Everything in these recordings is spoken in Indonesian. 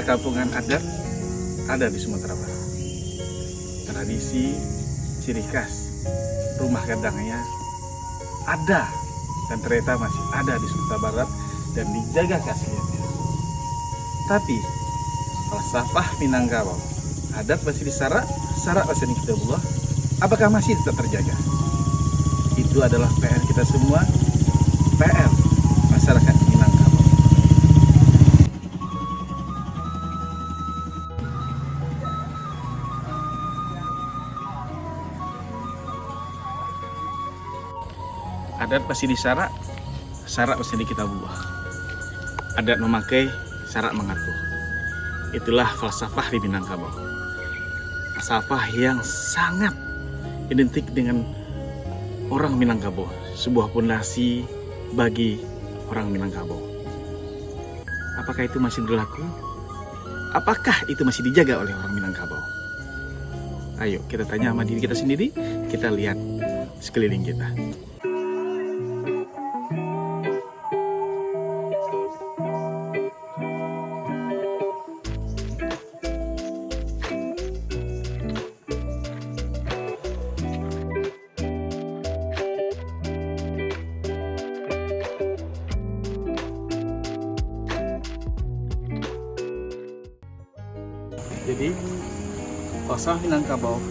perkampungan adat ada di Sumatera Barat. Tradisi, ciri khas, rumah gadangnya ada dan ternyata masih ada di Sumatera Barat dan dijaga keasliannya. Tapi falsafah Minangkabau, adat masih disarak, sarak masih dikitabullah, apakah masih tetap terjaga? Itu adalah PR kita semua, PR masyarakat Minangkabau. Adat masih disarak, sarak masih dikitabullah. Adat memakai, sarak mengatur. Itulah falsafah di Minangkabau. Falsafah yang sangat identik dengan orang Minangkabau, sebuah pondasi bagi orang Minangkabau. Apakah itu masih berlaku? Apakah itu masih dijaga oleh orang Minangkabau? Ayo kita tanya sama diri kita sendiri, kita lihat sekeliling kita. Jadi, falsafah Minangkabau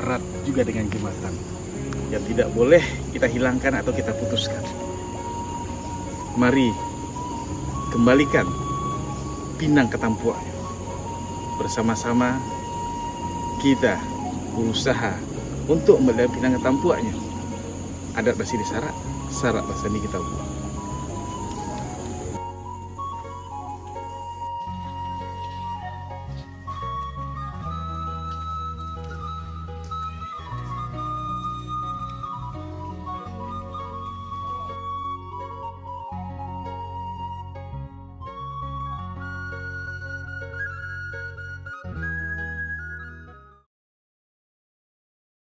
erat juga dengan jembatan yang tidak boleh kita hilangkan atau kita putuskan. Mari kembalikan Pinang ke tampuaknya. Bersama-sama kita berusaha untuk kembalikan Pinang ke tampuaknya. Adat masih disarak, sarak masih kita buat.